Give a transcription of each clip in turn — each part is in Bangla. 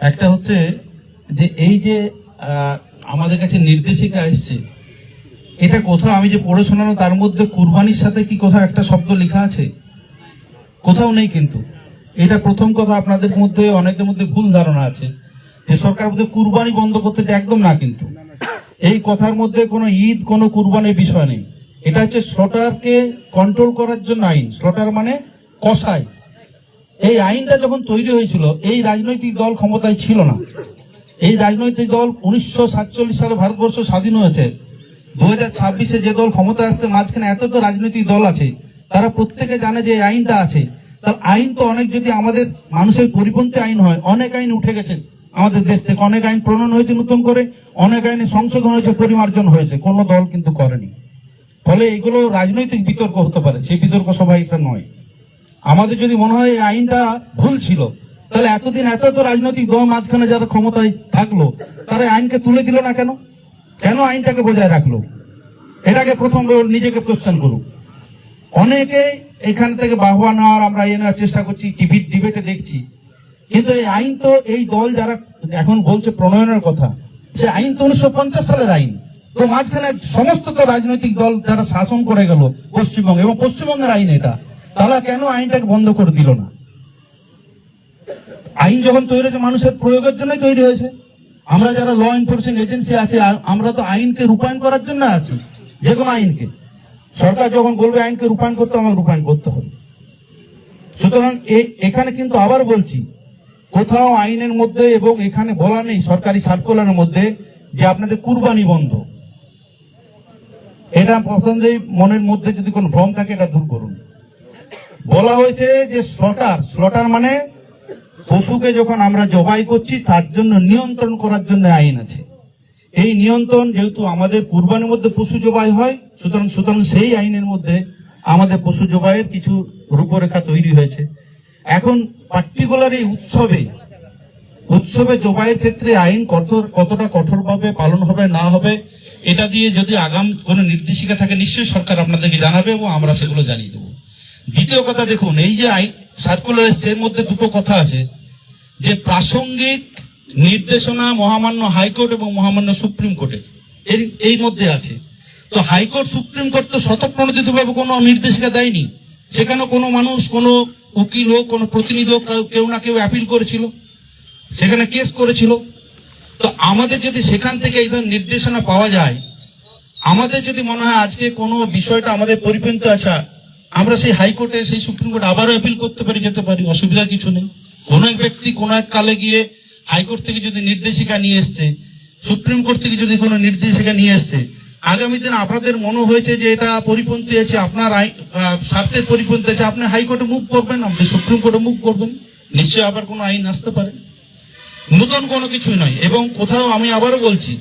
একটা হচ্ছে যে এই যে আমাদের কাছে নির্দেশিকা এসছে, এটা কোথাও আমি যে পড়ে শোনানো তার মধ্যে কুরবানির সাথে কি কোথাও একটা শব্দ লেখা আছে? কোথাও নেই। কিন্তু এটা প্রথম কথা, আপনাদের মধ্যে অনেকের মধ্যে ভুল ধারণা আছে যে সরকার মধ্যে কুরবানি বন্ধ করতে, একদম না। কিন্তু এই কথার মধ্যে কোনো ঈদ, কোনো কুরবানির বিষয় নেই। এটা হচ্ছে স্লটারকে কন্ট্রোল করার জন্য আইন। স্লটার মানে কসাই। এই আইনটা যখন তৈরি হয়েছিল, এই রাজনৈতিক দল ক্ষমতায় ছিল না। এই রাজনৈতিক দল 1947 সালে ভারতবর্ষ স্বাধীন হয়েছে। 2026-এ যে দল ক্ষমতা আসছে, মাঝখানে এত তো রাজনৈতিক দল আছে, তারা প্রত্যেকে জানে যে এই আইনটা আছে। তার আইন তো অনেক, যদি আমাদের মানুষের পরিপন্থী আইন হয়, অনেক আইন উঠে গেছে আমাদের দেশ থেকে। অনেক আইন প্রণয়ন হয়েছে নতুন করে, অনেক আইনে সংশোধন হয়েছে, পরিমার্জন হয়েছে, কোনো দল কিন্তু করেনি। ফলে এগুলো রাজনৈতিক বিতর্ক হতে পারে, সেই বিতর্ক সবাই এটা নয়। আমাদের যদি মনে হয় এই আইনটা ভুল ছিল, তাহলে এতদিন এত রাজনৈতিক দল মাঝখানে যারা ক্ষমতায় থাকলো, তারা আইনকে তুলে দিল না কেন? কেন আইনটাকে বজায় রাখলো? এটাকে প্রথম নিজেকে কোশ্চেন করুক। অনেকে এখান থেকে বাহবা নেওয়ার, আমরা এ নেওয়ার চেষ্টা করছি, টিভি ডিবেটে দেখছি, কিন্তু এই আইন তো এই দল যারা এখন বলছে প্রণয়নের কথা, সে আইন তো 1950 সালের আইন। তো মাঝখানে সমস্ত তো রাজনৈতিক দল যারা শাসন করে গেল পশ্চিমবঙ্গে, এবং পশ্চিমবঙ্গের আইন এটা, তারা কেন আইনটাকে বন্ধ করে দিল না? আইন যখন তৈরি হয়েছে মানুষের প্রয়োগের জন্যই তৈরি হয়েছে। আমরা যারা ল এনফোর্সিং এজেন্সি আছে, আমরা তো আইনকে রূপায়ণ করার জন্য আছি। যে কোনো আইনকে সরকার যখন বলবে আইনকে রূপায়ণ করতে, আমাকে রূপায়ণ করতে হবে। সুতরাং এখানে কিন্তু আবার বলছি, কোথাও আইনের মধ্যে এবং এখানে বলা নেই সরকারি সার্কুলারের মধ্যে যে আপনাদের কুরবানি বন্ধ। এটা প্রথমেই মনের মধ্যে যদি কোনো ভ্রম থাকে, এটা দূর করুন। বলা হয়েছে যে স্লটার মানে পশুকে যখন আমরা জবাই করছি, তার জন্য নিয়ন্ত্রণ করার জন্য আইন আছে। এই নিয়ন্ত্রণ, যেহেতু আমাদের কুরবানির মধ্যে পশু জবাই হয়, সুতরাং সেই আইনের মধ্যে আমাদের পশু জবাইয়ের কিছু রূপরেখা তৈরি হয়েছে। এখন পার্টিকুলার এই উৎসবে জবাইয়ের ক্ষেত্রে আইন কতটা কঠোরভাবে পালন হবে না হবে, এটা দিয়ে যদি আগাম কোনো নির্দেশিকা থাকে, নিশ্চয়ই সরকার আপনাদেরকে জানাবে এবং আমরা সেগুলো জানিয়ে দেবো। দ্বিতীয় কথা, দেখুন, এই যে সার্কুলার এর মধ্যে দুটো কথা আছে, যে প্রাসঙ্গিক নির্দেশনা মহামান্য হাইকোর্ট এবং মহামান্য সুপ্রিম কোর্টের এই মধ্যে আছে। তো হাইকোর্ট, সুপ্রিম কোর্ট তো স্বতঃপ্রণোদিতভাবে কোনো নির্দেশিকা দেয়নি। সেখানে কোনো মানুষ, কোনো উকিল হোক, কোনো প্রতিনিধি হোক, কেউ না কেউ অ্যাপিল করেছিল, সেখানে কেস করেছিল। তো আমাদের যদি সেখান থেকে এই ধরনের নির্দেশনা পাওয়া যায়, আমাদের যদি মনে হয় আজকে কোনো বিষয়টা আমাদের পরিপন্থী আছে, আমরা সেই হাইকোর্টে, সেই সুপ্রিম কোর্টে আবারও অ্যাপিল করতে পারি, যেতে পারি, অসুবিধা কিছু নেই। কোন এক ব্যক্তি কোন এক কালে গিয়ে হাইকোর্ট থেকে যদি নির্দেশিকা নিয়ে এসছে, সুপ্রিম কোর্ট থেকে যদি কোনো নির্দেশিকা নিয়ে এসছে, আগামী দিন আপনাদের মনে হয়েছে যে এটা পরিপন্থী আছে, আপনার স্বার্থের পরিপন্থী আছে, আপনি হাইকোর্টে মুভ করবেন, আপনি সুপ্রিম কোর্টে মুভ করবেন, নিশ্চয়ই আবার কোনো আইন আসতে পারে। নতুন কোনো কিছুই নয়। এবং কোথাও, আমি আবারও বলছি,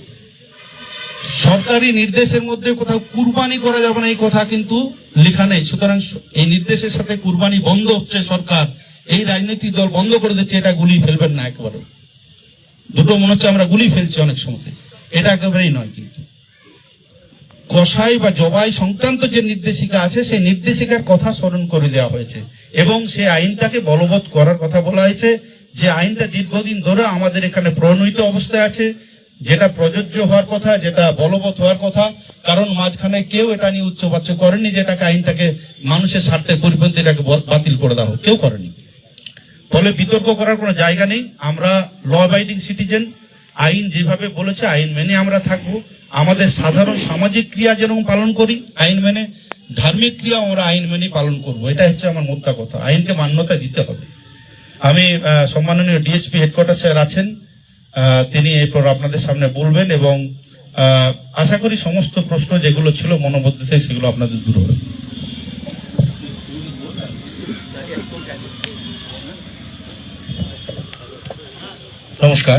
সরকারি নির্দেশের মধ্যে কোথাও কুরবানি করা যাবে না এই কথা কিন্তু লেখা নেই। সুতরাং এই নির্দেশের সাথে কুরবানি বন্ধ হচ্ছে, সরকার এই রাজনৈতিক দল বন্ধ করে দিচ্ছে, এটা গুলি ফেলবেন না একেবারে। দুটো মনে হচ্ছে আমরা গুলি ফেলছি অনেক সময়, এটা একেবারেই নয়। কিন্তু কসাই বা জবাই সংক্রান্ত যে নির্দেশিকা আছে, সেই নির্দেশিকার কথা স্মরণ করে দেওয়া হয়েছে এবং সেই আইনটাকে বলবৎ করার কথা বলা হয়েছে। যে আইনটা দীর্ঘদিন ধরে আমাদের এখানে প্রণীত অবস্থায় আছে, যেটা প্রযোজ্য হওয়ার কথা, যেটা বলবৎ হওয়ার কথা। কারণ মাঝখানে কেউ এটা নিয়ে উচ্চবাচ্য করেনি যে এটাকে, আইনটাকে মানুষের স্বার্থে পরিপন্থী এটাকে বাতিল করে দেওয়া হোক, কেউ করেনি। ফলে বিতর্ক করার কোনো জায়গা নেই। আমরা ল অ্যাবাইডিং সিটিজেন, আইন যেভাবে বলেছে আইন মেনে আমরা থাকবো। আমাদের সাধারণ সামাজিক ক্রিয়া যেরকম পালন করি আইন মেনে, ধার্মিক ক্রিয়া আমরা আইন মেনে পালন করবো। এটা হচ্ছে আমার মোদ্দা কথা। আইনকে মান্যতা দিতে হবে। আমি সম্মাননীয় ডিএসপি হেডকোয়ার্টার স্যার আছেন, তিনি এরপর আপনাদের সামনে বলবেন এবং আশা করি সমস্ত প্রশ্ন যেগুলো ছিল মনোবদ্ধ থেকে, সেগুলো আপনাদের দূর হবে। নমস্কার।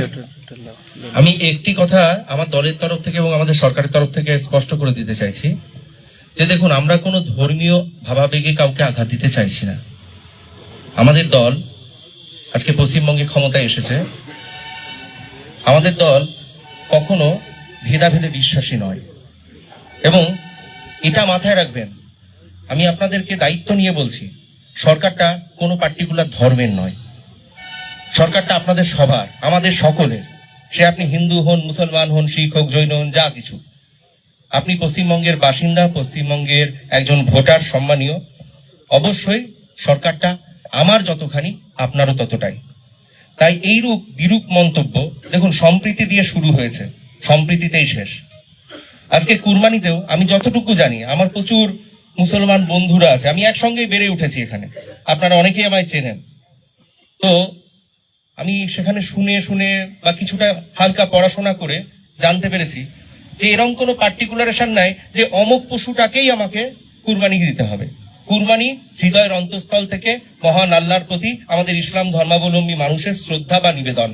আমি একটি কথা আমার দলের তরফ থেকে এবং আমাদের সরকারের তরফ থেকে স্পষ্ট করে দিতে চাইছি, যে দেখুন, আমরা কোনো ধর্মীয় ভাবাবেগে কাউকে আঘাত দিতে চাইছি না। আমাদের দল আজকে পশ্চিমবঙ্গে ক্ষমতায় এসেছে। আমাদের দল কখনো ভেদাভেদে বিশ্বাসী নয় এবং এটা মাথায় রাখবেন। আমি আপনাদেরকে দায়িত্ব নিয়ে বলছি, সরকারটা কোনো পার্টিকুলার ধর্মের নয়। সরকারটা আপনাদের সবার, আমাদের সকলের। সে আপনি হিন্দু হন, মুসলমান হন, শিখ হোক, জৈন হন, যা কিছু, আপনি পশ্চিমবঙ্গের বাসিন্দা, পশ্চিমবঙ্গের একজন ভোটার, সম্মানীয়। অবশ্যই সরকারটা আমার যতখানি আপনারও ততটাই। তাই এইরূপ বিরূপ মন্তব্য, দেখুন সম্প্রীতি দিয়ে শুরু হয়েছে, সম্প্রীতিতেই শেষ। আজকে কুরবানিতেও আমি যতটুকু জানি, আমার প্রচুর মুসলমান বন্ধুরা আছে, আমি একসঙ্গেই বেড়ে উঠেছি এখানে, আপনারা অনেকেই আমায় চেনেন। তো আমি সেখানে শুনে শুনে বা কিছুটা হালকা পড়াশোনা করে জানতে পেরেছি যে এরকম কোনো পার্টিকুলারেশন নাই যে অমুক পশুটাকেই আমাকে কুরবানি দিতে হবে। কুরবানি হৃদয়ের অন্তঃস্থল থেকে মহান আল্লাহর প্রতি আমাদের ইসলাম ধর্মাবলম্বী মানুষের শ্রদ্ধা বা নিবেদন।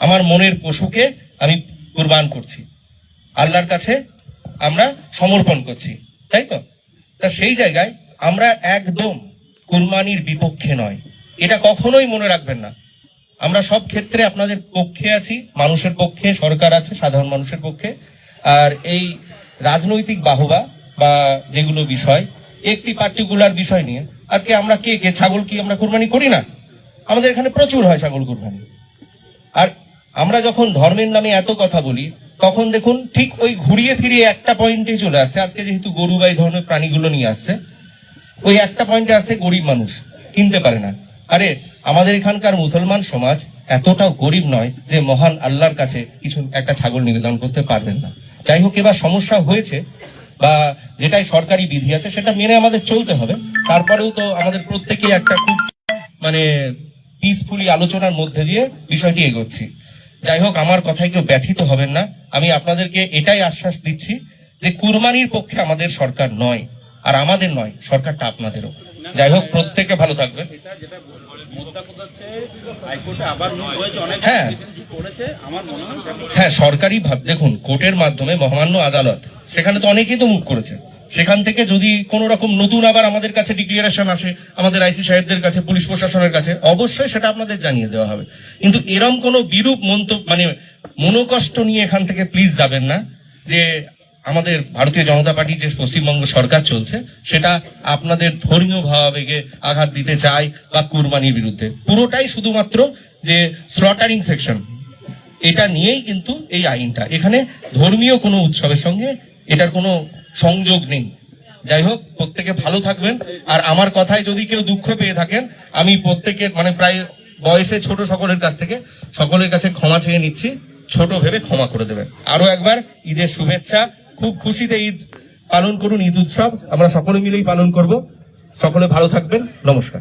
আমার মনের পশুকে আমি কুরবান করছি, আল্লাহর কাছে আমরা সমর্পণ করছি, তাই তো? তা সেই জায়গায় আমরা একদম কুরবানির বিপক্ষে নয়, এটা কখনোই মনে রাখবেন না। আমরা সব ক্ষেত্রে আপনাদের পক্ষে আছি, মানুষের পক্ষে, সরকার আছে সাধারণ মানুষের পক্ষে। আর এই রাজনৈতিক বাহবা বা যেগুলো বিষয়, একটি পার্টিকুলার বিষয় নিয়ে আজকে আমরা কে ছাগল কি আমরা কুরবানি করি না? আমাদের এখানে প্রচুর হয় ছাগল কুরবানি। আর আমরা যখন ধর্মের নামে এত কথা বলি, তখন দেখুন ঠিক ওই ঘুরিয়ে ফিরিয়ে একটা পয়েন্টে চলে আসছে। আজকে যেহেতু গরু বা এই ধরনের প্রাণীগুলো নিয়ে আসছে, ওই একটা পয়েন্টে আসছে গরিব মানুষ কিনতে পারে না। আরে আমাদের এখানকার মুসলমান সমাজ এতটাও গরিব নয় যে মহান আল্লাহর কাছে কিছু একটা ছাগল নিবেদন করতে পারবেন না। যাই হোক, এবার সমস্যা হয়েছে বা যেটাই সরকারি বিধি আছে সেটা মেনে আমাদের চলতে হবে। তারপরেও তো আমাদের প্রত্যেকে একটা খুব পিসফুলি আলোচনার মধ্যে দিয়ে বিষয়টি এগোচ্ছি। যাই হোক, আমার কথায় কেউ ব্যথিত হবেন না। আমি আপনাদেরকে এটাই আশ্বাস দিচ্ছি যে কুরবানির পক্ষে আমাদের সরকার নয়, আর আমাদের নয়, সরকারটা আপনাদেরও। যাই হোক, প্রত্যেকে ভালো থাকবেন। হ্যাঁ, সরকারি ভাবে দেখুন, কোর্টের মাধ্যমে মহামান্য আদালত, সেখানে তো অনেকেই তো মুভ করেছে। সেখান থেকে যদি কোন রকম নতুন আবার আমাদের কাছে ডিক্লারেশন আসে, আমাদের আইসি সাহেবদের কাছে, পুলিশ প্রশাসনের কাছে, অবশ্যই সেটা আপনাদের জানিয়ে দেওয়া হবে। কিন্তু এরম কোন বিরূপ মন্তব্য মনোকষ্ট নিয়ে এখান থেকে প্লিজ যাবেন না যে আমাদের ভারতীয় জনতা পার্টি যে পশ্চিমবঙ্গ সরকার চলছে সেটা আপনাদের ধর্মীয় ভাবাবেগে আঘাত দিতে চায় বা কুরবানির বিরুদ্ধে। পুরোটাই শুধুমাত্র যে স্লটারিং সেকশন, এটা নিয়েই কিন্তু এই আইনটা। এখানে ধর্মীয় কোনো উৎসবের সঙ্গে এটার কোনো সংযোগ নেই। যাই হোক, প্রত্যেকে ভালো থাকবেন। আর আমার কথায় যদি কেউ দুঃখ পেয়ে থাকেন, আমি প্রত্যেকের প্রায় বয়সে ছোট সকলের কাছে ক্ষমা চেয়ে নিচ্ছি। ছোট ভেবে ক্ষমা করে দেবেন। আরো একবার ঈদের শুভেচ্ছা। খুব খুশিতে ঈদ পালন করুন। ঈদ উৎসব আমরা সকলে মিলেই পালন করব। সকলে ভালো থাকবেন। নমস্কার।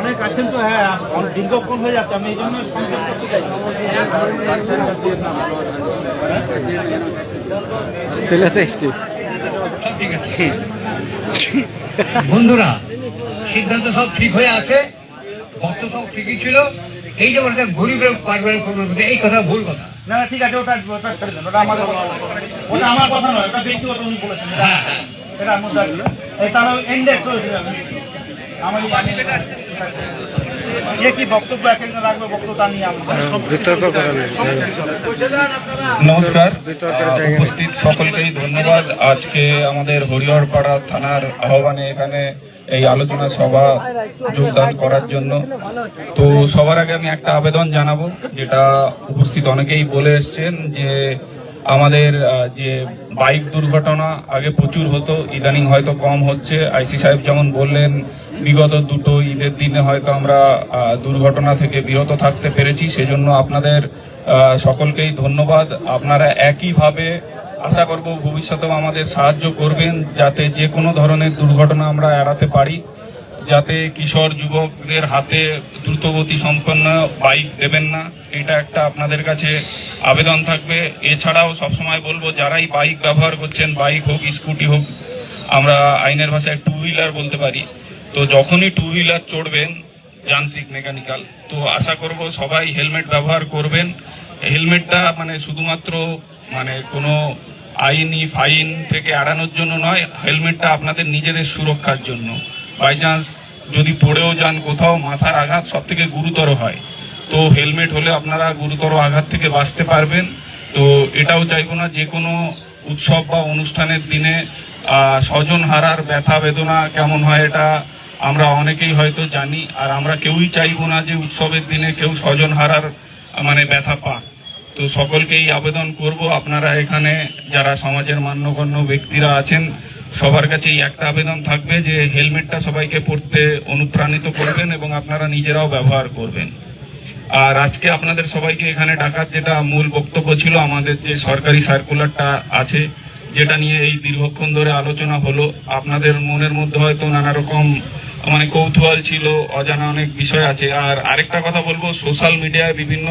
অনেক আছেন তো, হ্যাঁ অনেক দীর্ঘক্ষণ হয়ে যাচ্ছে, আমি এই জন্য সংক্ষেপ করতে চাই। বন্ধুরা, সিদ্ধান্ত সব ঠিক হয়ে আছে, বক্তব্য সব ঠিকই ছিল। এই যে বলতে গরিবের পারিবারিক এই কথা ভুল কথা। না ঠিক আছে, ওটা ছেড়ে দেন, ওটা আমাদের কথা নয়, ওটা আমার কথা নয়, ওটা ব্যক্তিগত উনি বলেছেন। এটা আমার তাহলে ইন্ডেক্স হয়েছে। আমি কি বক্তব্য একজন রাখবে, বক্তব্যটা নিয়ে নমস্কার, উপস্থিত সকলকেই ধন্যবাদ। আজকে আমাদের হরিহরপাড়া থানার আহ্বানে এখানে এই আলোচনা সভা যোগদান করার জন্য। তো সবার আগে আমি একটা আবেদন জানাবো, যেটা উপস্থিত অনেকেই বলে এসছেন, যে আমাদের যে বাইক দুর্ঘটনা আগে প্রচুর হতো, ইদানিং হয়তো কম হচ্ছে। আইসি সাহেব যেমন বললেন, বিগত দুটো ঈদের দিনে হয়তো আমরা দুর্ঘটনা থেকে বিরত থাকতে পেরেছি, সেজন্য আপনাদের সকলকেই ধন্যবাদ। আপনারা একইভাবে আশা করব ভবিষ্যতেও আমাদের সাহায্য করবেন, যাতে যে কোনো ধরনের দুর্ঘটনা আমরা এড়াতে পারি, যাতে কিশোর যুবকদের হাতে দ্রুতগতি সম্পন্ন বাইক দেবেন না, এটা একটা আপনাদের কাছে আবেদন থাকবে। এছাড়াও সবসময় বলবো, যারাই বাইক ব্যবহার করছেন, বাইক হোক স্কুটি হোক, আমরা আইনের ভাষায় টু হুইলার বলতে পারি, তো যখনই টু হুইলার চড়বেন, যান্ত্রিক মেকানিক্যাল, তো আশা করব সবাই হেলমেট ব্যবহার করবেন। হেলমেটটা শুধুমাত্র কোনো আইনি ফাইন থেকে এড়ানোর জন্য নয়, হেলমেটটা আপনাদের নিজেদের সুরক্ষার জন্য। বাই চান্স যদি পড়েও যান কোথাও, মাথার আঘাত সব থেকে গুরুতর হয়, তো হেলমেট হলে আপনারা গুরুতর আঘাত থেকে বাঁচতে পারবেন। তো এটাও চাইবো না যে কোনো উৎসব বা অনুষ্ঠানের দিনে স্বজন হারার ব্যথা বেদনা কেমন হয় এটা আমরা অনেকেই হয়তো জানি, আর আমরা কেউই চাইবো না যে উৎসবের দিনে কেউ স্বজন হারার মানে ব্যথা পাক। তো সকলকেই আবেদন করব, আপনারা এখানে যারা সমাজের মান্যগণ্য ব্যক্তিরা আছেন সবার কাছেই একটা আবেদন থাকবে যে হেলমেটটা সবাইকে পরতে অনুপ্রাণিত করবেন এবং আপনারা নিজেরাও ব্যবহার করবেন। আর আজকে আপনাদের সবাইকে এখানে ডাকার যেটা মূল বক্তব্য ছিল, আমাদের যে সরকারি সার্কুলারটা আছে যেটা নিয়ে এই দীর্ঘক্ষণ ধরে আলোচনা হলো, আপনাদের মনের মধ্যে হয়তো নানা রকম মানে কৌতূহল ছিল, অজানা অনেক বিষয় আছে। আর আরেকটা কথা বলবো, সোশ্যাল মিডিয়ায় বিভিন্ন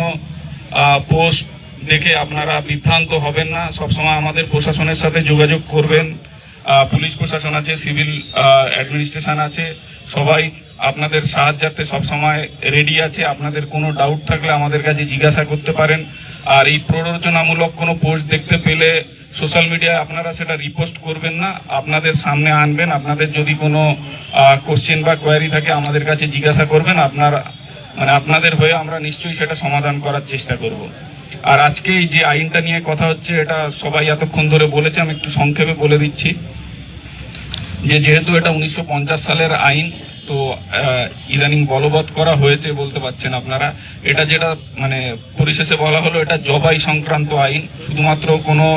পোস্ট দেখে আপনারা বিভ্রান্ত হবেন না, সবসময় আমাদের প্রশাসনের সাথে যোগাযোগ করবেন। পুলিশ প্রশাসন আছে, সিভিল অ্যাডমিনিস্ট্রেশন আছে, সবাই আপনাদের সাহায্যার্থে সবসময় রেডি আছে। আপনাদের কোনো ডাউট থাকলে আমাদের কাছে জিজ্ঞাসা করতে পারেন। আর এই প্ররোচনামূলক কোনো পোস্ট দেখতে পেলে সোশ্যাল মিডিয়ায় আপনারা সেটা রিপোস্ট করবেন না, আপনাদের সামনে আনবেন। আপনাদের যদি কোনো কোশ্চেন বা কোয়ারি থাকে আমাদের কাছে জিজ্ঞাসা করবেন, আপনাদের হয়ে আমরা নিশ্চয়ই সেটা সমাধান করার চেষ্টা করব। আর আজকে এই যে আইনটা নিয়ে কথা হচ্ছে, এটা সবাই এতক্ষণ ধরে বলেছে, আমি একটু সংক্ষেপে বলে দিচ্ছি যে যেহেতু এটা 1950 সালের আইন, তো ইদানিং বলবৎ করা হয়েছে বলতে পারছেন আপনারা। এটা যেটা মানে পরিশেষে বলা হলো, এটা জবাই সংক্রান্ত আইন, শুধুমাত্র কোনো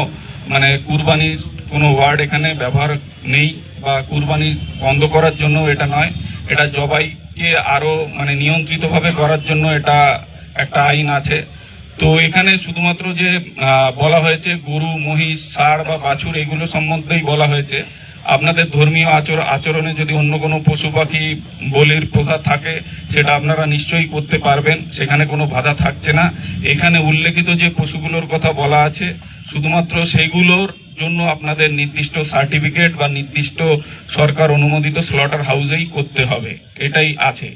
মানে কুরবানির কোনো ওয়ার্ড এখানে ব্যবহার নেই বা কুরবানি বন্ধ করার জন্য এটা নয়, এটা জবাইকে আরো মানে নিয়ন্ত্রিতভাবে করার জন্য এটা একটা আইন আছে। তো এখানে শুধুমাত্র যে বলা হয়েছে গরু, মহিষ, ষাঁড় বা বাছুর এগুলো সম্বন্ধেই বলা হয়েছে। আপনাদের ধর্মীয় আচরণে যদি অন্য কোনো পশু পাখি বলির প্রথা থাকে সেটা আপনারা নিশ্চয়ই করতে পারবেন, সেখানে কোনো বাধা থাকছে না। এখানে উল্লেখিত যে পশুগুলোর কথা বলা আছে শুধুমাত্র সেগুলোর জন্য আপনাদের নির্দিষ্ট সার্টিফিকেট বা নির্দিষ্ট সরকার অনুমোদিত স্লটার হাউসেই করতে হবে, এটাই আছে।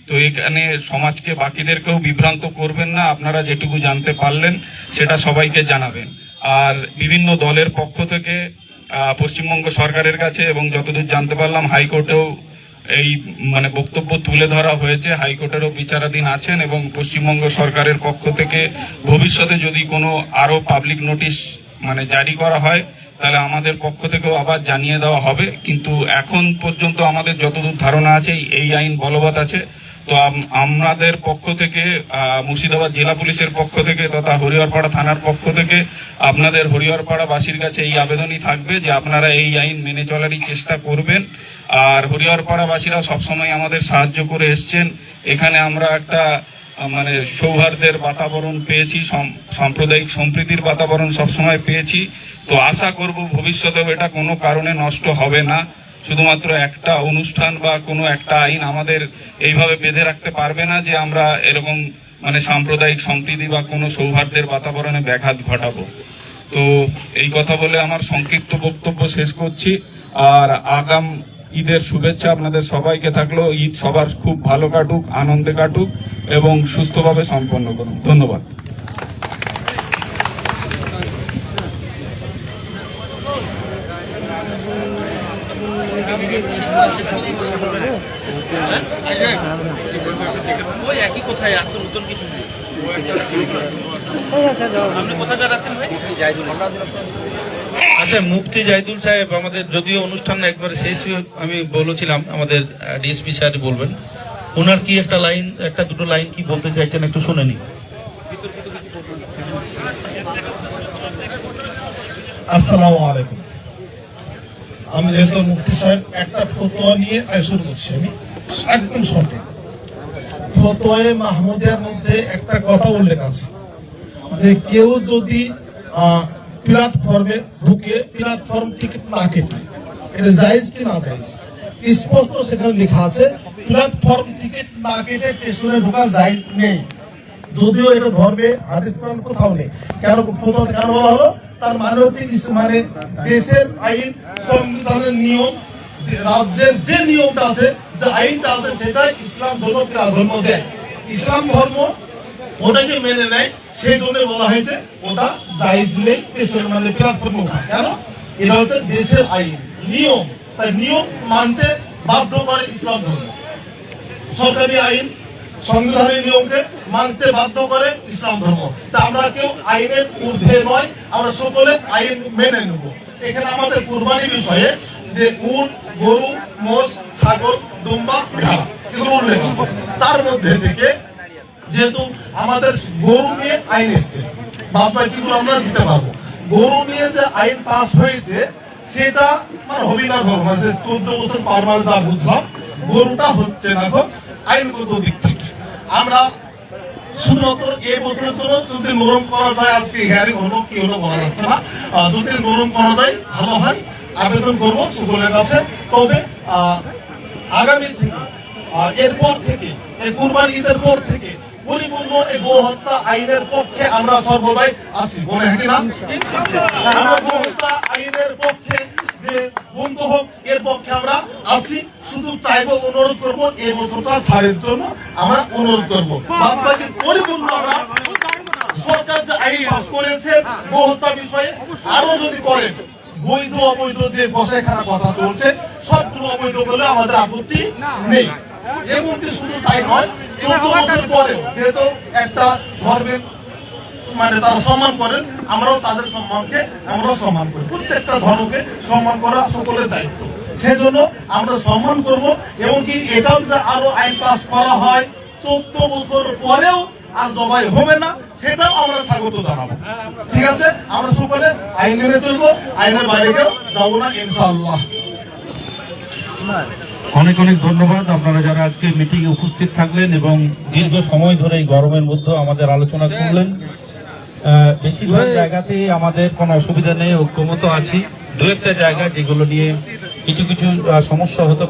তো এখানে সমাজকে বাকিদেরকেও বিভ্রান্ত করবেন না, আপনারা যেটুকু জানতে পারলেন সেটা সবাইকে জানাবেন। আর বিভিন্ন দলের পক্ষ থেকে পশ্চিমবঙ্গ সরকারের কাছে এবং যতদূর জানতে পারলাম হাইকোর্টেও এই মানে বক্তব্য তুলে ধরা হয়েছে, হাইকোর্টেরও বিচারাধীন আছেন এবং পশ্চিমবঙ্গ সরকারের পক্ষ থেকে ভবিষ্যতে যদি কোনো আরো পাবলিক নোটিশ মানে জারি করা হয় তাহলে আমাদের পক্ষ থেকেও আবার জানিয়ে দেওয়া হবে। কিন্তু এখন পর্যন্ত আমাদের যতদূর ধারণা আছে এই আইন বলবৎ আছে। তো আমাদের পক্ষ থেকে মুর্শিদাবাদ জেলা পুলিশের পক্ষ থেকে তথা হরিহরপাড়া থানার পক্ষ থেকে আপনাদের হরিহরপাড়া বাসীর কাছে এই আবেদনই থাকবে যে আপনারা এই আইন মেনে চলারই চেষ্টা করবেন। আর হরিহরপাড়া বাসীরা সবসময় আমাদের সাহায্য করে এসছেন। এখানে আমরা একটা মানে সৌহার্দ্যের বাতাবরণ পেয়েছি, সাম্প্রদায়িক সম্প্রীতির বাতাবরণ সবসময় পেয়েছি। তো আশা করব ভবিষ্যতেও এটা কোনো কারণে নষ্ট হবে না। শুধুমাত্র একটা অনুষ্ঠান বা কোনো একটা আইন আমাদের এইভাবে বেঁধে রাখতে পারবে না যে আমরা এরকম মানে সাম্প্রদায়িক সম্প্রীতি বা কোনো সৌহার্দ্যের বাতাবরণে ব্যাঘাত ঘটাবো। তো এই কথা বলে আমার সংক্ষিপ্ত বক্তব্য শেষ করছি। আর আগাম ঈদের শুভেচ্ছা আপনাদের সবাইকে থাকলো। ঈদ সবার খুব ভালো কাটুক, আনন্দে কাটুক এবং সুস্থভাবে সম্পন্ন করুন। ধন্যবাদ। ওই একই কোথায় আছে, নতুন কিছু নেই। আপনি কোথাকার আছেন ভাই? মুফতি জাহিদুল। আচ্ছা, মুফতি জাহিদুল সাহেব আমাদের যদিও অনুষ্ঠান একবারে শেষ আমি বলেছিলাম, আমাদের ডিএসপি স্যার বলবেন, ওনার কি একটা লাইন, একটা দুটো লাইন কি বলতে চাইছেন একটু শুনে নি। আসসালামু আলাইকুম। আমি যেহেতু মুফতি সাহেব একটা ফতোয়া নিয়ে শুরু করছি, আমি একদম সঠিক ফতোয়ায়ে মাহমুদিয়ার মধ্যে একটা কথা উল্লেখ আছে যে কেউ যদি প্ল্যাটফর্মে ঢুকে প্ল্যাটফর্ম টিকিট না কেটে, এটা জায়েজ কি না জায়েজ স্পষ্ট সেখানে লেখা আছে। প্ল্যাটফর্ম টিকিট না কেটে স্টেশনে ঢোকা জায়েজ নেই, যদিও এটা ধর্মে হাদিস কোরআন কোথাও নেই। কেন ফতোয়া কেন বলা হলো? তার মানে হচ্ছে মানে দেশের আইন, সংবিধানের নিয়ম, রাজ্যের যে নিয়মটা আছে, যে আইনটা আছে, সেটাই ইসলাম ধর্মকে প্রাধান্য দেয়। ইসলাম ধর্ম ওটাকে মেনে নেয়, সেই জন্য বলা হয়েছে ওটা জায়েজ নেই দেশের মানে প্ল্যাটফর্ম ওঠা। কেন? এটা হচ্ছে দেশের আইন, নিয়ম, তাই নিয়ম মানতে বাধ্য করে ইসলাম ধর্ম। সরকারি আইন সংবিধানের নিয়মকে মানতে বাধ্য করে ইসলাম ধর্ম। তা আমরা কেউ আইনের ঊর্ধ্বে নয়, আমরা সকলে আইন মেনে নেব। এখানে আমাদের কুরবানি বিষয়ে যে উট, গরু, মোষ, ছাগল, দুম্বা, ভেড়া এগুলো উল্লেখ আছে। তার মধ্যে থেকে যেহেতু আমাদের গরু নিয়ে আইন এসছে, বাদ বাকিগুলো আমরা দিতে পারবো। গরু নিয়ে যে আইন পাস হয়েছে সেটা মানে হবি না ধর্ম, মানে 14 বছর পার মানে যা বুঝলাম, গরুটা হচ্ছে না এখন আইনগত দিক থেকে। আমরা শুধুমাত্র এই বছরের জন্য যদি নরম করা যায়, আজকে হিয়ারিং হলো কি হলো বলা যাচ্ছে না, যদি নরম করা যায় ভালো হয়, আবেদন করবো সকলের কাছে। তবে আগামী থেকে এরপর থেকে এই কুরবানি ঈদের পর থেকে পরিপূর্ণ এই গো হত্যা আইনের পক্ষে আমরা সর্বদাই আছি, বলে হাঁটি না? আমরা গো হত্যা আইনের পক্ষে যে বন্ধ হোক এর পক্ষে আমরা আছি। শুধু চাইবো, অনুরোধ করবো এই বছরটা ছাড়ের জন্য আমরা অনুরোধ করবো। বাকি পরিপূর্ণ আমরা সরকার যে আইন পাস করেছে গো হত্যা বিষয়ে আরো যদি করেন, বৈধ অবৈধ যে বসাইখানা কথা চলছে সবগুলো অবৈধ বলে আমাদের আপত্তি নেই। এমনকি শুধু তাই নয়, 14 বছর পরে যেহেতু একটা ধর্মের মানে তারা সম্মান করেন, আমরাও তাদের সম্মানকে আমরাও সম্মান করি। প্রত্যেকটা ধর্মকে সম্মান করা সকলের দায়িত্ব, সেজন্য আমরা সম্মান করব। এমনকি এটাও যে আরো আইন পাস করা হয় 14 বছর পরেও আর জবাই হবে না, সেটাও আমরা স্বাগত জানাবো। ঠিক আছে, আমরা সকলে আইন মেনে চলবো, আইনের বাইরে কেউ যাবো না ইনশাআল্লাহ। অনেক অনেক ধন্যবাদ আপনারা যারা আজকে মিটিং এ উপস্থিত থাকলেন এবং দীর্ঘ সময় ধরে এই গরমের মধ্যে আমাদের আলোচনা শুনলেন। বেশিরভাগ জায়গাতেই আমাদের কোনো অসুবিধা নেই, ঐক্যমত আছি। দু একটা জায়গা যেগুলো নিয়ে কিছু সমস্যা হতে পারে।